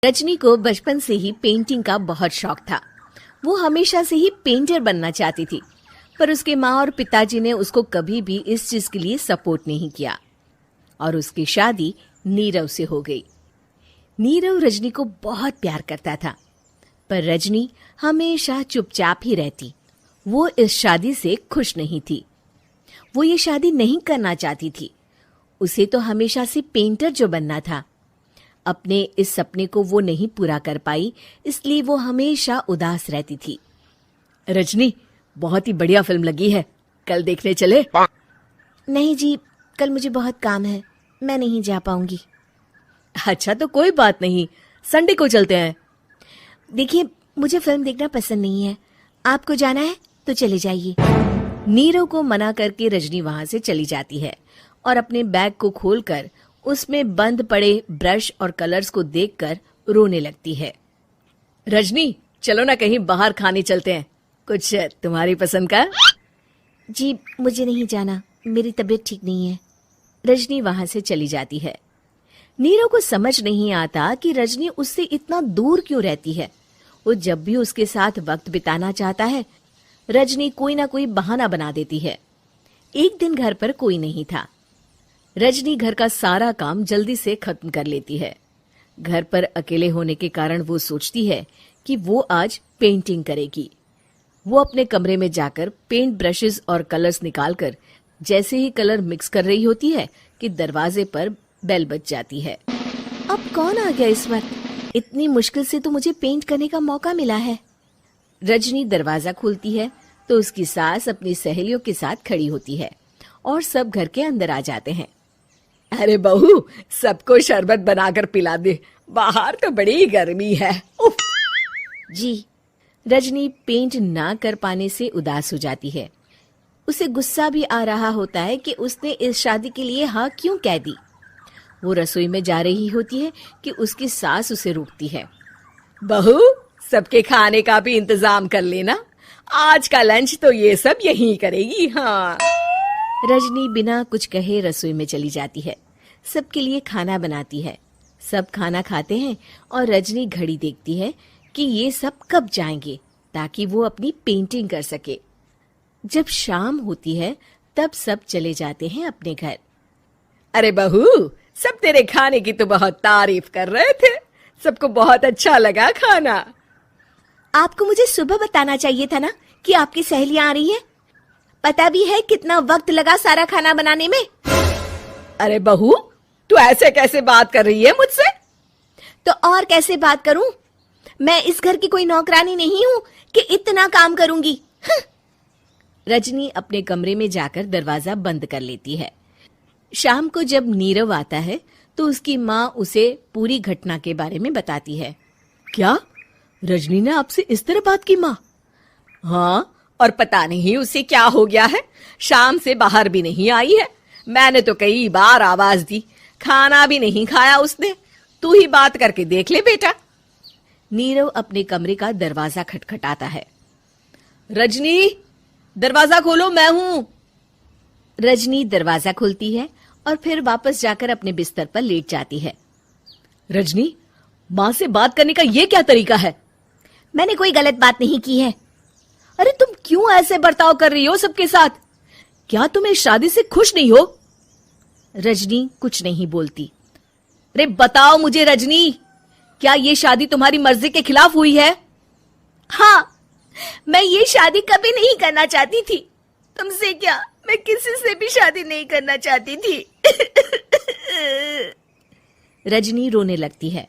रजनी को बचपन से ही पेंटिंग का बहुत शौक था। वो हमेशा से ही पेंटर बनना चाहती थी, पर उसके माँ और पिताजी ने उसको कभी भी इस चीज के लिए सपोर्ट नहीं किया और उसकी शादी नीरव से हो गई। नीरव रजनी को बहुत प्यार करता था, पर रजनी हमेशा चुपचाप ही रहती। वो इस शादी से खुश नहीं थी। वो ये शादी नहीं करना चाहती थी। उसे तो हमेशा से पेंटर जो बनना था। अपने इस सपने को वो नहीं पूरा कर पाई, इसलिए वो हमेशा उदास रहती थी। रजनी, बहुत ही बढ़िया फिल्म लगी है, कल देखने चले? नहीं जी, कल मुझे बहुत काम है, मैं नहीं जा पाऊंगी। अच्छा तो कोई बात नहीं, संडे को चलते हैं। देखिए, मुझे फिल्म देखना पसंद नहीं है। आपको जाना है तो चले जाइए। नीरव को मना करके रजनी वहां से चली जाती है और अपने बैग को खोलकर उसमें बंद पड़े ब्रश और कलर्स को देखकर रोने लगती है। रजनी, चलो ना कहीं बाहर खाने चलते हैं, कुछ तुम्हारी पसंद का। जी, मुझे नहीं जाना, मेरी तबीयत ठीक नहीं है। रजनी वहां से चली जाती है। नीरव को समझ नहीं आता कि रजनी उससे इतना दूर क्यों रहती है। वो जब भी उसके साथ वक्त बिताना चाहता है, रजनी कोई ना कोई बहाना बना देती है। एक दिन घर पर कोई नहीं था। रजनी घर का सारा काम जल्दी से खत्म कर लेती है। घर पर अकेले होने के कारण वो सोचती है कि वो आज पेंटिंग करेगी। वो अपने कमरे में जाकर पेंट ब्रशेस और कलर्स निकालकर जैसे ही कलर मिक्स कर रही होती है कि दरवाजे पर बेल बज जाती है। अब कौन आ गया इस वक्त? इतनी मुश्किल से तो मुझे पेंट करने का मौका मिला है। रजनी दरवाजा खोलती है तो उसकी सास अपनी सहेलियों के साथ खड़ी होती है और सब घर के अंदर आ जाते हैं। अरे बहू, सबको शरबत बनाकर पिला दे, बाहर तो बड़ी गर्मी है। उफ। जी। रजनी पेंट ना कर पाने से उदास हो जाती है। उसे गुस्सा भी आ रहा होता है कि उसने इस शादी के लिए हाँ क्यों कह दी। वो रसोई में जा रही होती है कि उसकी सास उसे रोकती है। बहू, सबके खाने का भी इंतजाम कर लेना, आज का लंच तो ये सब यहीं करेगी। हाँ। रजनी बिना कुछ कहे रसोई में चली जाती है। सबके लिए खाना बनाती है। सब खाना खाते हैं और रजनी घड़ी देखती है कि ये सब कब जाएंगे ताकि वो अपनी पेंटिंग कर सके। जब शाम होती है तब सब चले जाते हैं अपने घर। अरे बहू, सब तेरे खाने की तो बहुत तारीफ कर रहे थे, सबको बहुत अच्छा लगा खाना। आपको मुझे सुबह बताना चाहिए था ना कि आपकी सहेलियां आ रही हैं। पता भी है कितना वक्त लगा सारा खाना बनाने में। अरे बहू, तू ऐसे कैसे बात कर रही है मुझसे? तो और कैसे बात करूं? मैं इस घर की कोई नौकरानी नहीं हूं कि इतना काम करूंगी। रजनी अपने कमरे में जाकर दरवाजा बंद कर लेती है। शाम को जब नीरव आता है तो उसकी माँ उसे पूरी घटना के बारे में बताती है। क्या रजनी ने आपसे इस तरह बात की माँ? हाँ, और पता नहीं उसे क्या हो गया है, शाम से बाहर भी नहीं आई है। मैंने तो कई बार आवाज दी, खाना भी नहीं खाया उसने। तू ही बात करके देख ले बेटा। नीरव अपने कमरे का दरवाजा खटखटाता है। रजनी, दरवाजा खोलो, मैं हूं। रजनी दरवाजा खोलती है और फिर वापस जाकर अपने बिस्तर पर लेट जाती है। रजनी, माँ से बात करने का ये क्या तरीका है? मैंने कोई गलत बात नहीं की है। अरे तुम क्यों ऐसे बर्ताव कर रही हो सबके साथ? क्या तुम इस शादी से खुश नहीं हो? रजनी कुछ नहीं बोलती। अरे बताओ मुझे रजनी, क्या ये शादी तुम्हारी मर्जी के खिलाफ हुई है? हाँ, मैं ये शादी कभी नहीं करना चाहती थी। तुमसे क्या, मैं किसी से भी शादी नहीं करना चाहती थी। रजनी रोने लगती है।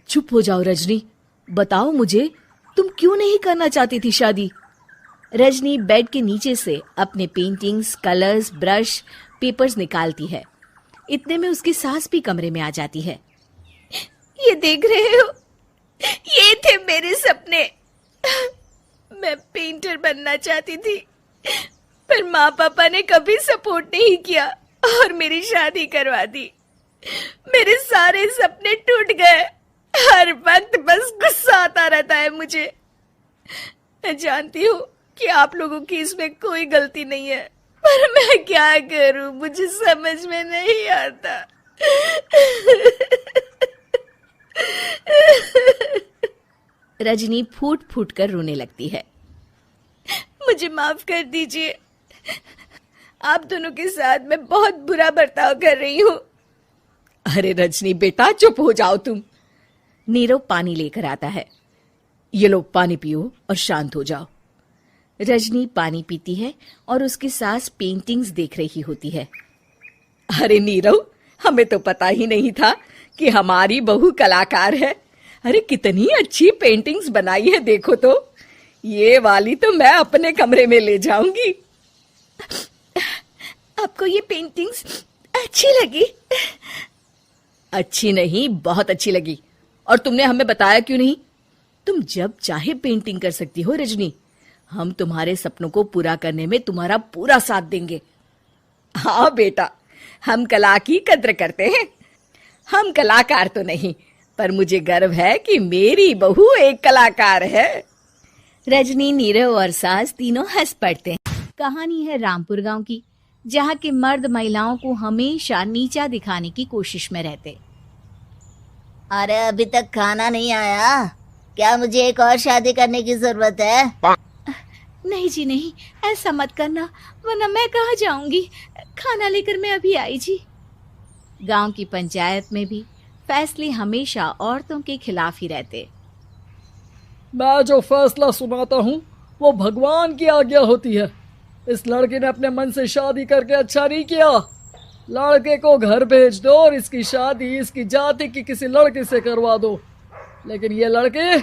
चुप हो जाओ रजनी, बताओ मुझे, तुम क्यों नहीं करना चाहती थी शादी? रजनी बेड के नीचे से अपने पेंटिंग्स, कलर्स, ब्रश, पेपर्स निकालती है। इतने में उसकी सास भी कमरे में आ जाती है। ये देख रहे हो, ये थे मेरे सपने। मैं पेंटर बनना चाहती थी, पर माँ पापा ने कभी सपोर्ट नहीं किया और मेरी शादी करवा दी। मेरे सारे सपने टूट गए। हर वक्त बस गुस्सा आता रहता है मुझे। मैं जानती हूँ कि आप लोगों की इसमें कोई गलती नहीं है, पर मैं क्या करूं, मुझे समझ में नहीं आता। रजनी फूट फूट कर रोने लगती है। मुझे माफ कर दीजिए, आप दोनों के साथ मैं बहुत बुरा बर्ताव कर रही हूँ। अरे रजनी बेटा, चुप हो जाओ तुम। नीरव पानी लेकर आता है। ये लो पानी पियो और शांत हो जाओ। रजनी पानी पीती है और उसकी सास पेंटिंग्स देख रही होती है। अरे नीरव, हमें तो पता ही नहीं था कि हमारी बहू कलाकार है। अरे कितनी अच्छी पेंटिंग्स बनाई है, देखो तो। ये वाली तो मैं अपने कमरे में ले जाऊंगी। आपको ये पेंटिंग्स अच्छी लगी? अच्छी नहीं, बहुत अच्छी लगी। और तुमने हमें बताया क्यों नहीं? तुम जब चाहे पेंटिंग कर सकती हो रजनी। हम तुम्हारे सपनों को पूरा करने में तुम्हारा पूरा साथ देंगे। हाँ बेटा, हम कला की कद्र करते हैं। हम कलाकार तो नहीं, पर मुझे गर्व है कि मेरी बहू एक कलाकार है। रजनी, नीरव और सास तीनों हंस पड़ते हैं। कहानी है रामपुर गांव की, जहाँ के मर्द महिलाओं को हमेशा नीचा दिखाने की कोशिश में रहते। अरे अभी तक खाना नहीं आया, क्या मुझे एक और शादी करने की जरूरत है? नहीं जी नहीं, ऐसा मत करना, वरना मैं कहाँ जाऊंगी। खाना लेकर मैं अभी आई जी। गांव की पंचायत में भी फैसले हमेशा औरतों के खिलाफ ही रहते। मैं जो फैसला सुनाता हूँ वो भगवान की आज्ञा होती है। इस लड़के ने अपने मन से शादी करके अच्छा नहीं किया। लड़के को घर भेज दो और इसकी शादी इसकी जाति की किसी लड़के से करवा दो। लेकिन ये लड़के,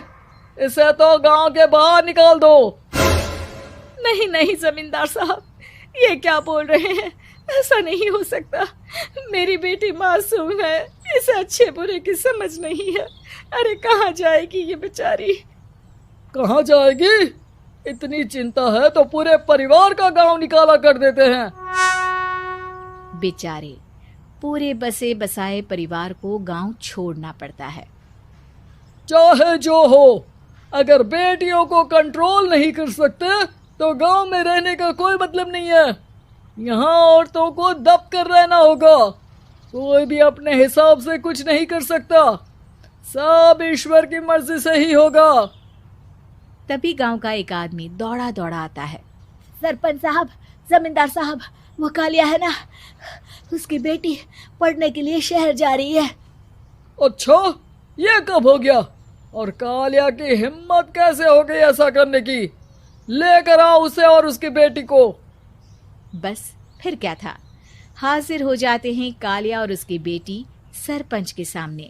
इसे तो गांव के बाहर निकाल दो। नहीं नहीं जमींदार साहब, ये क्या बोल रहे हैं? ऐसा नहीं हो सकता। मेरी बेटी मासूम है, इसे अच्छे बुरे की समझ नहीं है। अरे कहाँ जाएगी ये बेचारी? कहाँ जाएगी? इतनी चिंता है तो पूरे परिवार का गांव निकाला कर देते हैं। बेचारे पूरे बसे बसाए परिवार को गांव छोड़ना पड़ता है। चाहे जो हो, अगर बेटियों को कंट्रोल नहीं कर सकते तो गांव में रहने का कोई मतलब नहीं है। यहाँ औरतों को दब कर रहना होगा। कोई भी अपने हिसाब से कुछ नहीं कर सकता, सब ईश्वर की मर्जी से ही होगा। तभी गांव का एक आदमी दौड़ा दौड़ा आता है। सरपंच साहब, जमींदार साहब, वो कालिया है ना, उसकी बेटी पढ़ने के लिए शहर जा रही है। अच्छा, ये कब हो गया? और कालिया की हिम्मत कैसे हो गई ऐसा करने की? लेकर आओ उसे और उसकी बेटी को। बस फिर क्या था, हाजिर हो जाते हैं कालिया और उसकी बेटी सरपंच के सामने।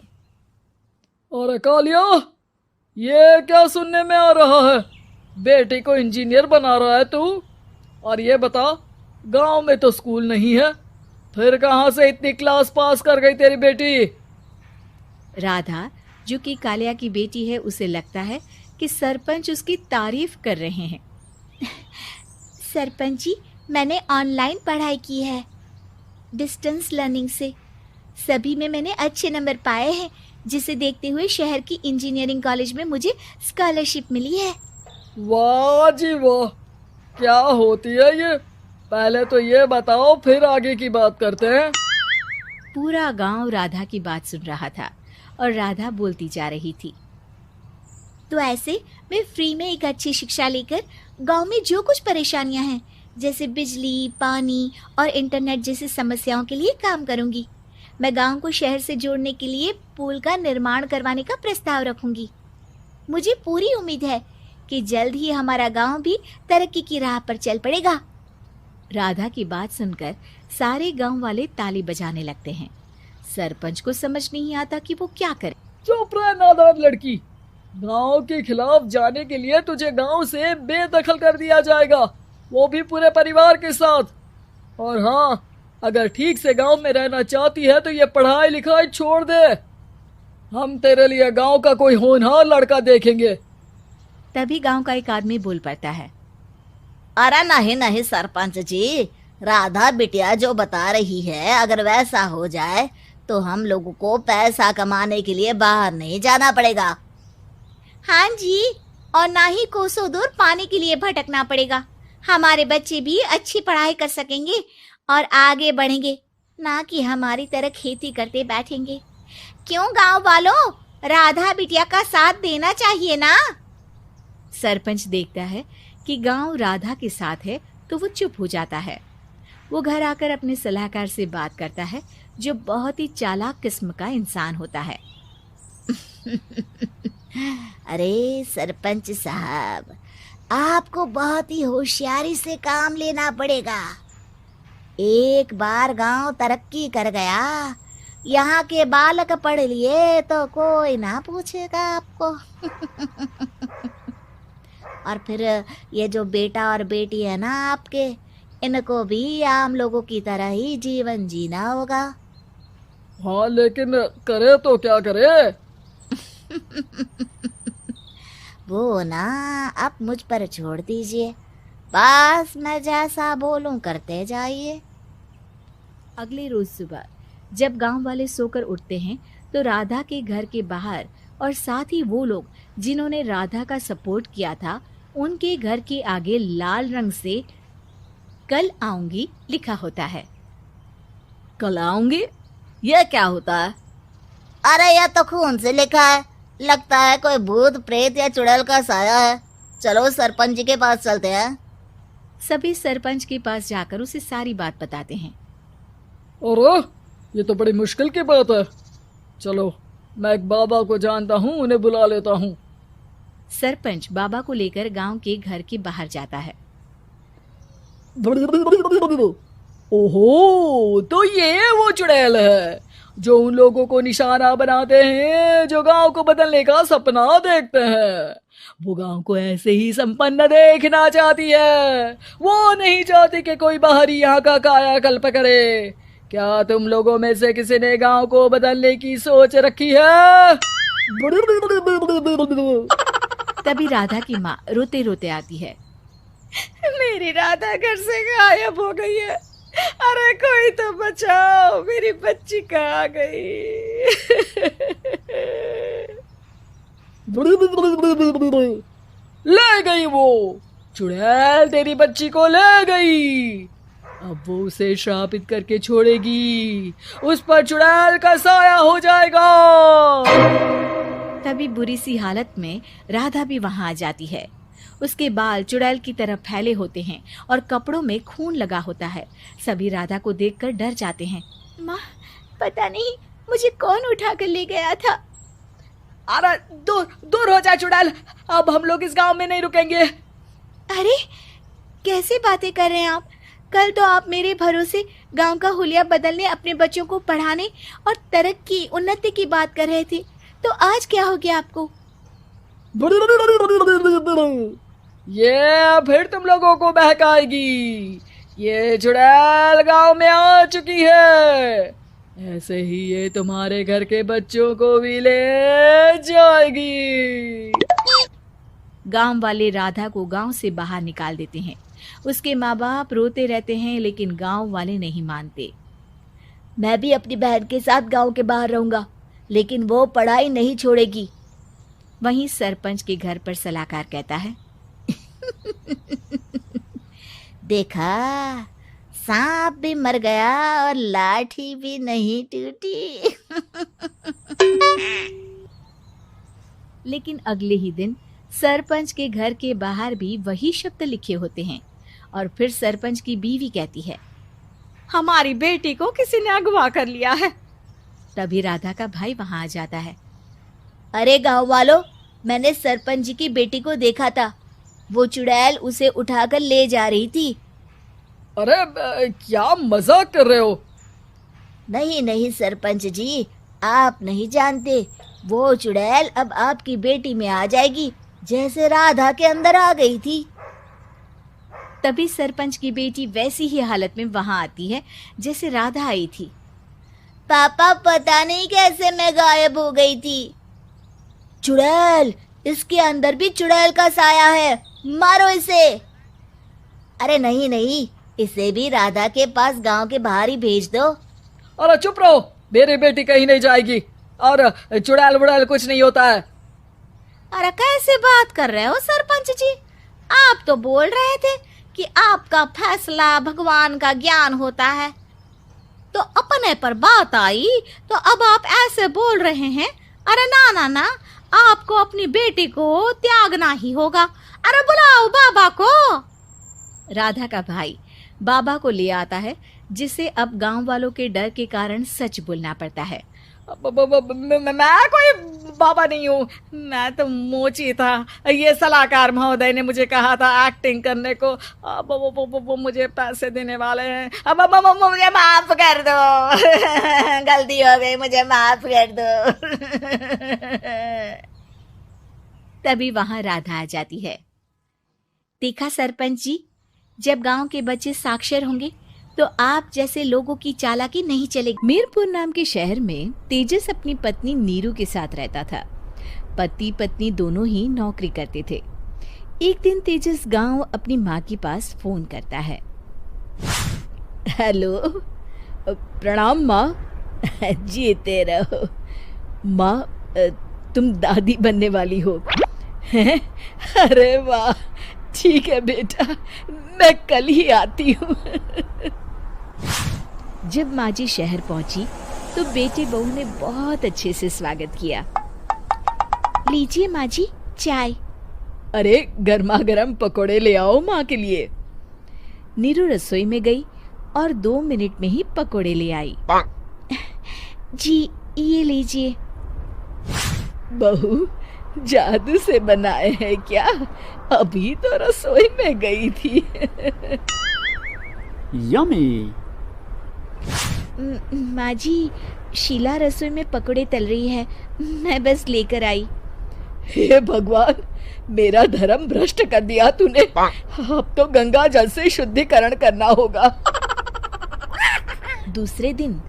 और कालिया, ये क्या सुनने में आ रहा है? बेटी को इंजीनियर बना रहा है तू? और ये बता, गांव में तो स्कूल नहीं है, फिर कहां से इतनी क्लास पास कर गई तेरी बेटी? राधा, जो कि कालिया की बेटी है, उसे लगता है कि सरपंच उसकी तारीफ कर रहे हैं। सरपंच जी, मैंने ऑनलाइन पढ़ाई की है, डिस्टेंस लर्निंग से। सभी में मैंने अच्छे नंबर पाए हैं, जिसे देखते हुए शहर की इंजीनियरिंग कॉलेज में मुझे स्कॉलरशिप मिली है। वाह जी वाह, क्या होती है ये? पहले तो ये बताओ, फिर आगे की बात करते हैं। पूरा गांव राधा की बात सुन रहा था और राधा बोलती जा रही थी। तो ऐसे मैं फ्री में एक अच्छी शिक्षा लेकर गांव में जो कुछ परेशानियां हैं, जैसे बिजली, पानी और इंटरनेट जैसी समस्याओं के लिए काम करूंगी। मैं गांव को शहर से जोड़ने के लिए पुल का निर्माण करवाने का प्रस्ताव रखूंगी। मुझे पूरी उम्मीद है कि जल्द ही हमारा गांव भी तरक्की की राह पर चल पड़ेगा। राधा की बात सुनकर सारे गांव वाले ताली बजाने लगते हैं। सरपंच को समझ नहीं आता कि वो क्या करे। चुप रह नादान लड़की, गांव के खिलाफ जाने के लिए तुझे गांव से बेदखल कर दिया जाएगा, वो भी पूरे परिवार के साथ। और हाँ, अगर ठीक से गांव में रहना चाहती है तो ये पढ़ाई लिखाई छोड़ दे। हम तेरे लिए गांव का कोई होनहार लड़का देखेंगे। तभी गांव का एक आदमी बोल पड़ता है। अरे नहीं नहीं सरपंच जी, राधा बिटिया जो बता रही है, अगर वैसा हो जाए तो हम लोगों को पैसा कमाने के लिए बाहर नहीं जाना पड़ेगा। हाँ जी, और ना ही कोसों दूर पानी के लिए भटकना पड़ेगा। हमारे बच्चे भी अच्छी पढ़ाई कर सकेंगे और आगे बढ़ेंगे, ना कि हमारी तरह खेती करते बैठेंगे। क्यों गांव वालों, राधा बिटिया का साथ देना चाहिए ना। सरपंच देखता है कि गांव राधा के साथ है तो वो चुप हो जाता है। वो घर आकर अपने सलाहकार से बात करता है, जो बहुत ही चालाक किस्म का इंसान होता है। अरे सरपंच साहब, आपको बहुत ही होशियारी से काम लेना पड़ेगा। एक बार गांव तरक्की कर गया, यहाँ के बालक पढ़ लिए तो कोई ना पूछेगा आपको। और फिर ये जो बेटा और बेटी है ना आपके, इनको भी आम लोगों की तरह ही जीवन जीना होगा। हाँ, लेकिन करे तो क्या करे? वो ना आप मुझ पर छोड़ दीजिए, बस मैं जैसा बोलूं करते जाइए। अगले रोज सुबह जब गांव वाले सोकर उठते हैं तो राधा के घर के बाहर और साथ ही वो लोग जिन्होंने राधा का सपोर्ट किया था, उनके घर के आगे लाल रंग से कल आऊंगी लिखा होता है। कल आऊंगी, यह क्या होता है? अरे यह तो खून से लिखा है, लगता है कोई भूत प्रेत या चुड़ैल का साया है। चलो सरपंच जी के पास चलते हैं। सभी सरपंच के पास जाकर उसे सारी बात बताते हैं। और ये तो बड़ी मुश्किल की बात है। चलो, मैं एक बाबा को जानता हूँ, उन्हें बुला लेता हूँ। सरपंच बाबा को लेकर गांव के घर के बाहर जाता है। ओहो, तो ये वो चुड़ैल है जो उन लोगों को निशाना बनाते हैं जो गांव को बदलने का सपना देखते हैं। वो गांव को ऐसे ही संपन्न देखना चाहती है। वो नहीं चाहती कि कोई बाहरी यहाँ का कायाकल्प करे। क्या तुम लोगों में से किसी ने गांव को बदलने की सोच रखी है? तभी राधा की माँ रोते रोते आती है। मेरी राधा घर से गायब हो गई है। अरे कोई तो बचाओ, मेरी बच्ची कहाँ गई? ले गई वो चुड़ैल, तेरी बच्ची को ले गई। अब वो उसे श्रापित करके छोड़ेगी, उस पर चुड़ैल का साया हो जाएगा। तभी बुरी सी हालत में राधा भी वहां आ जाती है। उसके बाल चुड़ैल की तरह फैले होते हैं और कपड़ों में खून लगा होता है। सभी राधा को देखकर डर जाते हैं। माँ, पता नहीं मुझे कौन उठा कर ले गया था। अरे दूर दूर हो जा चुड़ैल, अब हम लोग इस गांव में नहीं रुकेंगे। अरे कैसे बातें कर रहे हैं आप? कल तो आप मेरे भरोसे गांव का हुलिया बदलने, अपने बच्चों को पढ़ाने और तरक्की उन्नति की बात कर रहे थे, तो आज क्या हो गया आपको? ये फिर तुम लोगों को बहकाएगी। ये चुड़ैल गांव में आ चुकी है, ऐसे ही ये तुम्हारे घर के बच्चों को भी ले जाएगी। गांव वाले राधा को गांव से बाहर निकाल देते हैं। उसके माँ बाप रोते रहते हैं, लेकिन गांव वाले नहीं मानते। मैं भी अपनी बहन के साथ गांव के बाहर रहूंगा, लेकिन वो पढ़ाई नहीं छोड़ेगी। वहीं सरपंच के घर पर सलाहकार कहता है। देखा, सांप भी मर गया और लाठी भी नहीं टूटी। लेकिन अगले ही दिन सरपंच के घर के बाहर भी वही शब्द लिखे होते हैं और फिर सरपंच की बीवी कहती है, हमारी बेटी को किसी ने अगवा कर लिया है। तभी राधा का भाई वहां आ जाता है। अरे गांव वालों, मैंने सरपंच जी की बेटी को देखा था, वो चुड़ैल उसे उठाकर ले जा रही थी। अरे क्या मजाक कर रहे हो? नहीं नहीं सरपंच जी, आप नहीं जानते, वो चुड़ैल अब आपकी बेटी में आ जाएगी, जैसे राधा के अंदर आ गई थी। तभी सरपंच की बेटी वैसी ही हालत में वहां आती है जैसे राधा आई थी। पापा, पता नहीं कैसे मैं गायब हो गई थी। चुड़ैल, इसके अंदर भी चुड़ैल का साया है, मारो इसे। अरे नहीं नहीं, इसे भी राधा के पास गांव के बाहर ही भेज दो। अरे चुप रहो, मेरी बेटी कहीं नहीं जाएगी और चुड़ैल बुड़ैल कुछ नहीं होता है। अरे कैसे बात कर रहे हो सरपंच जी? आप तो बोल रहे थे कि आपका फैसला भगवान का ज्ञान होता है, तो अपने पर बात आई तो अब आप ऐसे बोल रहे हैं। अरे ना ना ना, आपको अपनी बेटी को त्यागना ही होगा। अरे बुलाओ बाबा को। राधा का भाई बाबा को ले आता है, जिसे अब गांव वालों के डर के कारण सच बोलना पड़ता है। मैं कोई बाबा नहीं हूँ, मैं तो मोची था। ये सलाहकार महोदय ने मुझे कहा था एक्टिंग करने को। अब वो मुझे पैसे देने वाले हैं। अब मुझे माफ कर दो। गलती हो गई, मुझे माफ कर दो। तभी वहां राधा आ जाती है। देखा सरपंच जी, जब गांव के बच्चे साक्षर होंगे तो आप जैसे लोगों की चालाकी नहीं चलेगी। मीरपुर नाम के शहर में तेजस अपनी पत्नी नीरू के साथ रहता था। पति पत्नी दोनों ही नौकरी करते थे। एक दिन तेजस गांव अपनी माँ के पास फोन करता है। हेलो, प्रणाम माँ। जीते रहो माँ, तुम दादी बनने वाली हो। अरे वाह, ठीक है बेटा, मैं कल ही आती हूँ। जब माँ जी शहर पहुंची तो बेटे बहू ने बहुत अच्छे से स्वागत किया। लीजिए माँ जी चाय। अरे गर्मा गर्म पकोड़े ले आओ माँ के लिए। नीरू रसोई में गई और 2 मिनट में ही पकोड़े ले आई। जी ये लीजिए। बहू जादू से बनाए हैं क्या? अभी तो रसोई में गई थी। यम्मी। माँ जी, शीला रसोई में पकोड़े तल रही है, मैं बस लेकर आई। हे भगवान, मेरा धर्म भ्रष्ट कर दिया तूने। अब तो गंगा जल से शुद्धिकरण करना होगा। दूसरे दिन,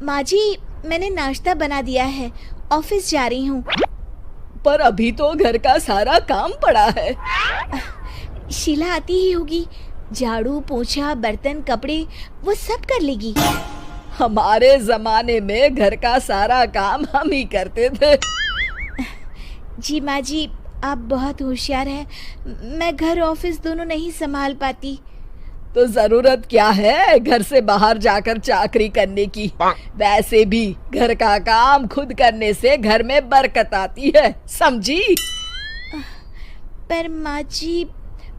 माँ जी मैंने नाश्ता बना दिया है, ऑफिस जा रही हूँ। पर अभी तो घर का सारा काम पड़ा है। शीला आती ही होगी, झाड़ू पोछा बर्तन कपड़े वो सब कर लेगी। हमारे जमाने में घर का सारा काम हम ही करते थे। जी माँ जी, आप बहुत होशियार हैं, मैं घर ऑफिस दोनों नहीं संभाल पाती। तो जरूरत क्या है घर से बाहर जाकर चाकरी करने की? वैसे भी घर का काम खुद करने से घर में बरकत आती है, समझी? पर माँ जी।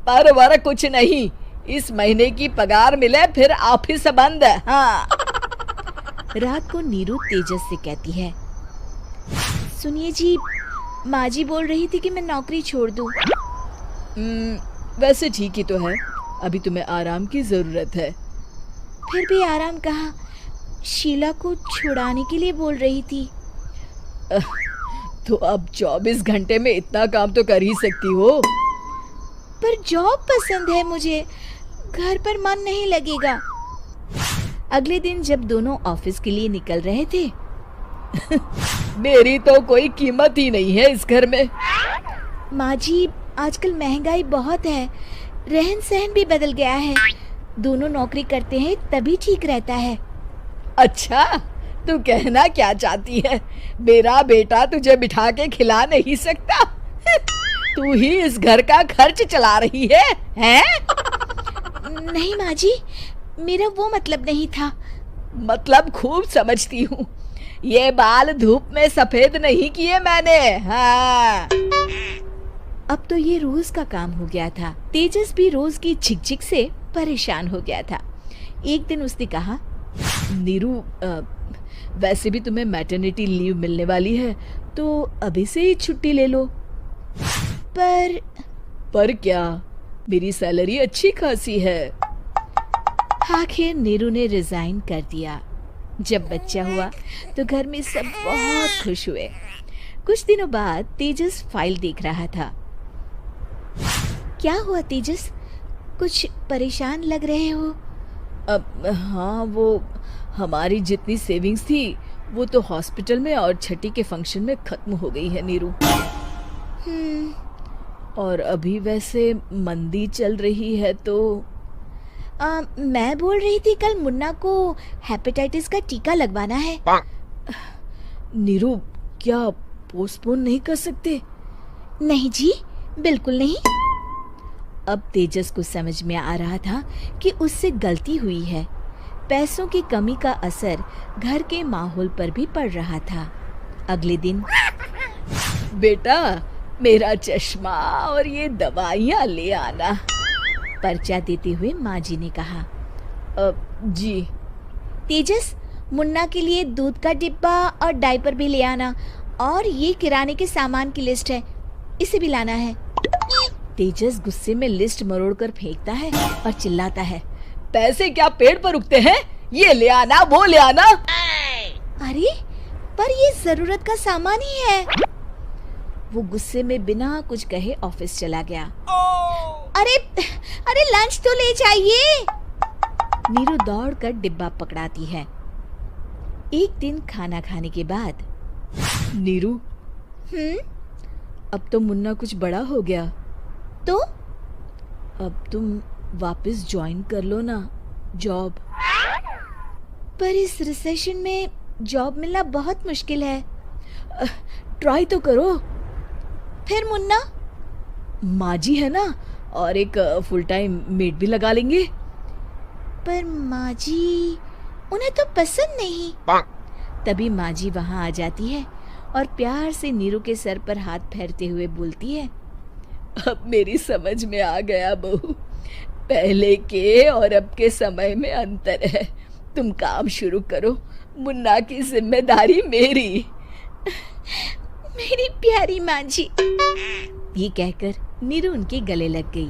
पर वर कुछ नहीं, इस महीने की पगार मिले फिर ऑफिस बंद है। हाँ। रात को नीरू तेजस से कहती है, सुनिए जी, माँ जी बोल रही थी कि मैं नौकरी छोड़ दूं। वैसे ठीक ही तो है, अभी तुम्हें आराम की जरूरत है। फिर भी आराम कहाँ, शीला को छुड़ाने के लिए बोल रही थी। तो अब 24 घंटे में इतना काम तो कर ही सकती हो। पर जॉब पसंद है मुझे, घर पर मन नहीं लगेगा। अगले दिन जब दोनों ऑफिस के लिए निकल रहे थे, मेरी तो कोई कीमत ही नहीं है इस घर में। माँ जी, आजकल महंगाई बहुत है, रहन सहन भी बदल गया है, दोनों नौकरी करते हैं तभी ठीक रहता है। अच्छा, तू कहना क्या चाहती है? मेरा बेटा तुझे बिठा के खिला नहीं सकता? तू ही इस घर का खर्च चला रही है, हैं? नहीं माँ जी, मेरा वो मतलब नहीं था। मतलब खूब समझती हूँ, ये बाल धूप में सफेद नहीं किए मैंने। हाँ। अब तो ये रोज का काम हो गया था। तेजस भी रोज की झिकझिक से परेशान हो गया था। एक दिन उसने कहा, नीरू, वैसे भी तुम्हें मैटरनिटी लीव मिलने वाली है, तो अभी से ही छुट्टी ले लो। पर क्या, मेरी सैलरी अच्छी खासी है। आखिर नीरू ने रिजाइन कर दिया। जब बच्चा हुआ तो घर में सब बहुत खुश हुए। कुछ दिनों बाद तेजस फाइल देख रहा था। क्या हुआ तेजस, कुछ परेशान लग रहे हो? हाँ, वो हमारी जितनी सेविंग्स थी वो तो हॉस्पिटल में और छठी के फंक्शन में खत्म हो गई है नीरू। और अभी वैसे मंदी चल रही है तो मैं बोल रही थी कल मुन्ना को हेपेटाइटिस का टीका लगवाना है। नीरू, क्या पोस्टपोन नहीं कर सकते? नहीं जी, बिल्कुल नहीं। अब तेजस को समझ में आ रहा था कि उससे गलती हुई है। पैसों की कमी का असर घर के माहौल पर भी पड़ रहा था। अगले दिन, बेटा मेरा चश्मा और ये दवाइयाँ ले आना, पर्चा देते हुए माँ जी ने कहा। जी। तेजस, मुन्ना के लिए दूध का डिब्बा और डायपर भी ले आना, और ये किराने के सामान की लिस्ट है, इसे भी लाना है। तेजस गुस्से में लिस्ट मरोड़कर फेंकता है और चिल्लाता है, पैसे क्या पेड़ पर उगते हैं? ये ले आना, वो ले आना। अरे पर ये जरूरत का सामान ही है। वो गुस्से में बिना कुछ कहे ऑफिस चला गया। अरे अरे लंच तो ले जाइए। नीरू दौड़कर डिब्बा पकड़ाती है। एक दिन खाना खाने के बाद, नीरू, अब तो मुन्ना कुछ बड़ा हो गया, तो अब तुम वापस ज्वाइन कर लो ना जॉब। पर इस रिसेशन में जॉब मिलना बहुत मुश्किल है। ट्राई तो करो। फिर मुन्ना? माँ जी है ना, और एक फुल टाइम मेड भी लगा लेंगे। पर माँ जी, उन्हें तो पसंद नहीं। तभी माँ जी वहाँ आ जाती है और प्यार से नीरू के सर पर हाथ फेरते हुए बोलती है, अब मेरी समझ में आ गया बहू, पहले के और अब के समय में अंतर है। तुम काम शुरू करो, मुन्ना की जिम्मेदारी मेरी। मेरी प्यारी माँ जी। ये कहकर नीरू उनके गले लग गई।